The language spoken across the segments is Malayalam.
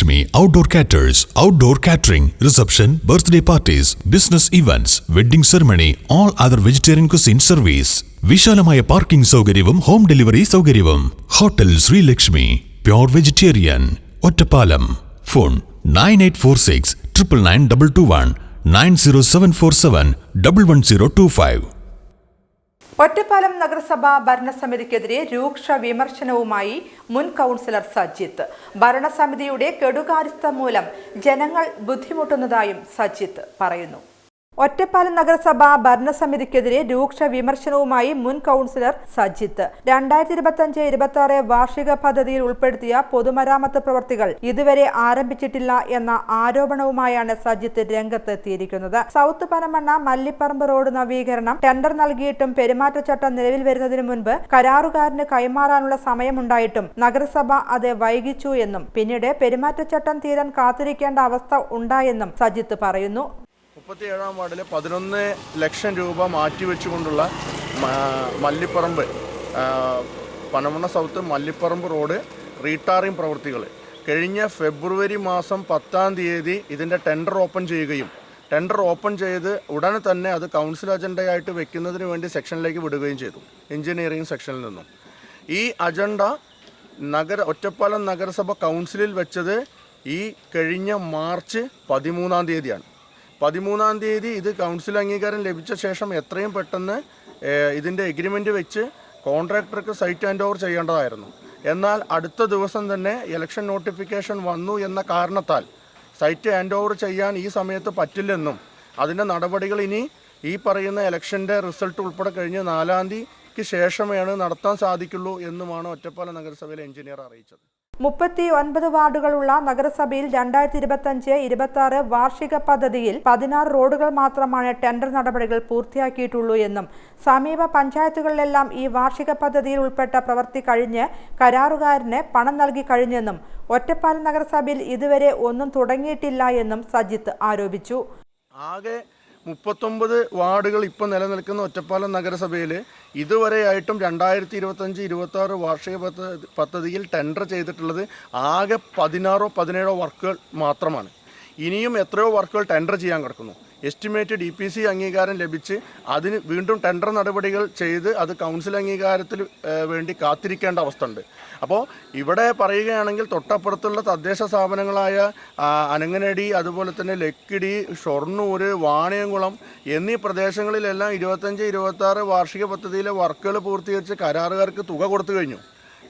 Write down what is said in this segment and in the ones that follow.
Lakshmi Outdoor Caterers, outdoor catering, reception, birthday parties, business events, wedding ceremony, all other vegetarian cuisine service. വിശാലമായ പാർക്കിംഗ് സൗകര്യവും ഹോം ഡെലിവറി സൗകര്യവും. Hotel Shri Lakshmi, pure vegetarian, Ottapalam. Phone 9846 999 221 90747 11025. Ottapalam നഗരസഭ ഭരണസമിതിക്കെതിരെ രൂക്ഷ വിമർശനവുമായി മുൻ കൗൺസിലർ സജിത്ത്. ഭരണസമിതിയുടെ കെടുകാര്യസ്ഥത മൂലം ജനങ്ങൾ ബുദ്ധിമുട്ടുന്നതായും സജിത്ത് പറയുന്നു. ഒറ്റപ്പാലം നഗരസഭ ഭരണസമിതിക്കെതിരെ രൂക്ഷ വിമർശനവുമായി മുൻ കൗൺസിലർ സജിത്ത്. 2025-26 വാർഷിക പദ്ധതിയിൽ ഉൾപ്പെടുത്തിയ പൊതുമരാമത്ത് പ്രവർത്തികൾ ഇതുവരെ ആരംഭിച്ചിട്ടില്ല എന്ന ആരോപണവുമായാണ് സജിത്ത് രംഗത്തെത്തിയിരിക്കുന്നത്. സൗത്ത് പനമണ്ണ മല്ലിപ്പറമ്പ് റോഡ് നവീകരണം ടെൻഡർ നൽകിയിട്ടും പെരുമാറ്റച്ചട്ടം നിലവിൽ വരുന്നതിന് മുൻപ് കരാറുകാരന് കൈമാറാനുള്ള സമയമുണ്ടായിട്ടും നഗരസഭ അത് വൈകിച്ചു എന്നും പിന്നീട് പെരുമാറ്റച്ചട്ടം തീരാൻ കാത്തിരിക്കേണ്ട അവസ്ഥ ഉണ്ടായെന്നും സജിത്ത് പറയുന്നു. 37-ാം വാർഡിൽ 11 ലക്ഷം രൂപ മാറ്റിവെച്ചുകൊണ്ടുള്ള മല്ലിപ്പറമ്പ് പനമണ്ണ സൗത്ത് മല്ലിപ്പറമ്പ് റോഡ് റീടാറിംഗ് പ്രവൃത്തികൾ കഴിഞ്ഞ ഫെബ്രുവരി മാസം 10-ാം തീയതി ഇതിൻ്റെ ടെൻഡർ ഓപ്പൺ ചെയ്യുകയും ടെൻഡർ ഓപ്പൺ ചെയ്ത് ഉടനെ തന്നെ അത് കൗൺസിൽ അജണ്ടയായിട്ട് വെക്കുന്നതിന് വേണ്ടി സെക്ഷനിലേക്ക് വിടുകയും ചെയ്തു, എഞ്ചിനീയറിംഗ് സെക്ഷനിൽ നിന്നും. ഈ അജണ്ട ഒറ്റപ്പാലം നഗരസഭ കൗൺസിലിൽ വെച്ചത് ഈ കഴിഞ്ഞ മാർച്ച് 13-ാം തീയതിയാണ്. 13-ാം തീയതി ഇത് കൗൺസിൽ അംഗീകാരം ലഭിച്ച ശേഷം എത്രയും പെട്ടെന്ന് ഇതിൻ്റെ എഗ്രിമെൻ്റ് വെച്ച് കോൺട്രാക്ടർക്ക് സൈറ്റ് ഹാൻഡ് ഓവർ ചെയ്യേണ്ടതായിരുന്നു. എന്നാൽ അടുത്ത ദിവസം തന്നെ ഇലക്ഷൻ നോട്ടിഫിക്കേഷൻ വന്നു എന്ന കാരണത്താൽ സൈറ്റ് ഹാൻഡ് ഓവർ ചെയ്യാൻ ഈ സമയത്ത് പറ്റില്ലെന്നും അതിൻ്റെ നടപടികൾ ഇനി ഈ പറയുന്ന ഇലക്ഷൻ്റെ റിസൾട്ട് ഉൾപ്പെടെ കഴിഞ്ഞ് 4-ാം തീയതിക്ക് ശേഷമേ നടത്താൻ സാധിക്കുള്ളൂ എന്നുമാണ് ഒറ്റപ്പാലം നഗരസഭയിലെ എഞ്ചിനീയർ അറിയിച്ചത്. 39 വാർഡുകളുള്ള നഗരസഭയിൽ 2025-26 വാർഷിക പദ്ധതിയിൽ 16 റോഡുകൾ മാത്രമാണ് ടെൻഡർ നടപടികൾ പൂർത്തിയാക്കിയിട്ടുള്ളൂ എന്നും സമീപ പഞ്ചായത്തുകളിലെല്ലാം ഈ വാർഷിക പദ്ധതിയിൽ ഉൾപ്പെട്ട പ്രവൃത്തി കഴിഞ്ഞ് കരാറുകാരന് പണം നൽകി കഴിഞ്ഞെന്നും ഒറ്റപ്പാലം നഗരസഭയിൽ ഇതുവരെ ഒന്നും തുടങ്ങിയിട്ടില്ല എന്നും സജിത്ത് ആരോപിച്ചു. ആകെ 39 വാർഡുകൾ ഇപ്പോൾ നിലനിൽക്കുന്ന ഒറ്റപ്പാലം നഗരസഭയിൽ ഇതുവരെയായിട്ടും 2025-26 വാർഷിക പദ്ധതിയിൽ ടെൻഡർ ചെയ്തിട്ടുള്ളത് ആകെ 16-17 വർക്കുകൾ മാത്രമാണ്. ഇനിയും എത്രയോ വർക്കുകൾ ടെൻഡർ ചെയ്യാൻ കിടക്കുന്നു. എസ്റ്റിമേറ്റ് DPC അംഗീകാരം ലഭിച്ച് അതിന് വീണ്ടും ടെൻഡർ നടപടികൾ ചെയ്ത് അത് കൗൺസിൽ അംഗീകാരത്തിൽ വേണ്ടി കാത്തിരിക്കേണ്ട അവസ്ഥ ഉണ്ട്. അപ്പോൾ ഇവിടെ പറയുകയാണെങ്കിൽ തൊട്ടപ്പുറത്തുള്ള തദ്ദേശ സ്ഥാപനങ്ങളായ അനങ്ങനടി, അതുപോലെ തന്നെ ലക്കിടി, ഷൊർണൂർ, വാണിയംകുളം എന്നീ പ്രദേശങ്ങളിലെല്ലാം 25-26 വാർഷിക പദ്ധതിയിലെ വർക്കുകൾ പൂർത്തീകരിച്ച് കരാറുകാർക്ക് തുക കൊടുത്തു കഴിഞ്ഞു.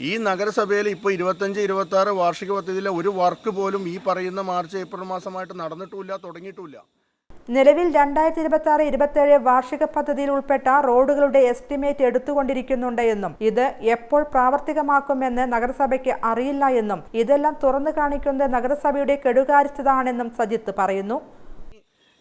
ഈ നഗരസഭയിൽ ഇപ്പോൾ 25-26 വാർഷിക പദ്ധതിയിലെ ഒരു വർക്ക് പോലും ഈ പറയുന്ന മാർച്ച് ഏപ്രിൽ മാസമായിട്ട് നടന്നിട്ടുമില്ല, തുടങ്ങിയിട്ടുമില്ല. നിലവിൽ 2026-27 വാർഷിക പദ്ധതിയിൽ ഉൾപ്പെട്ട റോഡുകളുടെ എസ്റ്റിമേറ്റ് എടുത്തുകൊണ്ടിരിക്കുന്നുണ്ട് എന്നും ഇത് എപ്പോൾ പ്രാവർത്തികമാക്കുമെന്ന് നഗരസഭയ്ക്ക് അറിയില്ല എന്നും ഇതെല്ലാം തുറന്നു കാണിക്കുന്നത് നഗരസഭയുടെ കെടുകാര്യസ്ഥത ആണെന്നും സജിത്ത് പറയുന്നു.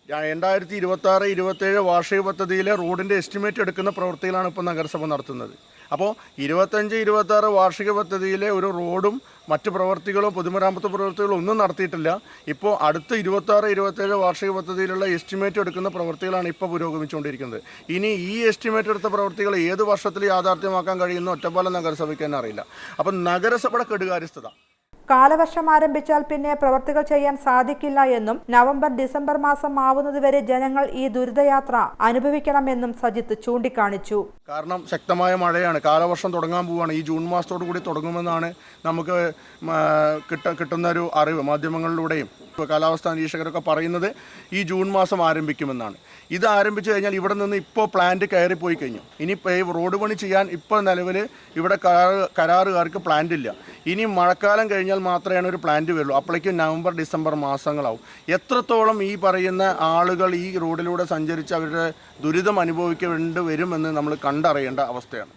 2026-27 വാർഷിക പദ്ധതിയിലെ റോഡിൻ്റെ എസ്റ്റിമേറ്റ് എടുക്കുന്ന പ്രവൃത്തികളാണ് ഇപ്പോൾ നഗരസഭ നടത്തുന്നത്. അപ്പോൾ 25-26 വാർഷിക പദ്ധതിയിലെ ഒരു റോഡും മറ്റ് പ്രവർത്തികളോ പൊതുമരാമത്ത് പ്രവർത്തികളോ ഒന്നും നടത്തിയിട്ടില്ല. ഇപ്പോൾ അടുത്ത 26-27 വാർഷിക പദ്ധതിയിലുള്ള എസ്റ്റിമേറ്റ് എടുക്കുന്ന പ്രവർത്തികളാണ് ഇപ്പോൾ പുരോഗമിച്ചുകൊണ്ടിരിക്കുന്നത്. ഇനി ഈ എസ്റ്റിമേറ്റ് എടുത്ത പ്രവർത്തികൾ ഏത് വർഷത്തിൽ യാഥാർത്ഥ്യമാക്കാൻ കഴിയുന്ന ഒറ്റപ്പാലം നഗരസഭയ്ക്ക് തന്നെ അറിയില്ല. അപ്പം നഗരസഭയുടെ കെടുകാര്യസ്ഥത കാലവർഷം ആരംഭിച്ചാൽ പിന്നെ പ്രവർത്തികൾ ചെയ്യാൻ സാധിക്കില്ല എന്നും നവംബർ-ഡിസംബർ മാസം ആവുന്നതുവരെ ജനങ്ങൾ ഈ ദുരിതയാത്ര അനുഭവിക്കണമെന്നും സജിത്ത് ചൂണ്ടിക്കാണിച്ചു. കാരണം ശക്തമായ മഴയാണ്, കാലവർഷം തുടങ്ങാൻ പോവുകയാണ്. ഈ ജൂൺ മാസത്തോടു കൂടി തുടങ്ങുമെന്നാണ് നമുക്ക് കിട്ടുന്ന ഒരു അറിവ്. മാധ്യമങ്ങളിലൂടെയും കാലാവസ്ഥാ നിരീക്ഷകരൊക്കെ പറയുന്നത് ഈ ജൂൺ മാസം ആരംഭിക്കുമെന്നാണ്. ഇത് ആരംഭിച്ചു കഴിഞ്ഞാൽ ഇവിടെ നിന്ന് ഇപ്പോൾ പ്ലാന്റ് കയറിപ്പോയി കഴിഞ്ഞു. ഇനിയിപ്പോൾ ഈ റോഡ് പണി ചെയ്യാൻ ഇപ്പോൾ നിലവിൽ ഇവിടെ കരാറുകാർക്ക് പ്ലാന്റ് ഇല്ല. ഇനി മഴക്കാലം കഴിഞ്ഞാൽ മാത്രമേ ഒരു പ്ലാന്റ് വരുള്ളൂ. അപ്പോഴേക്കും നവംബർ-ഡിസംബർ മാസങ്ങളാവും. എത്രത്തോളം ഈ പറയുന്ന ആളുകൾ ഈ റോഡിലൂടെ സഞ്ചരിച്ച് അവരുടെ ദുരിതം അനുഭവിക്കേണ്ടി വരുമെന്ന് നമ്മൾ കണ്ടറിയേണ്ട അവസ്ഥയാണ്.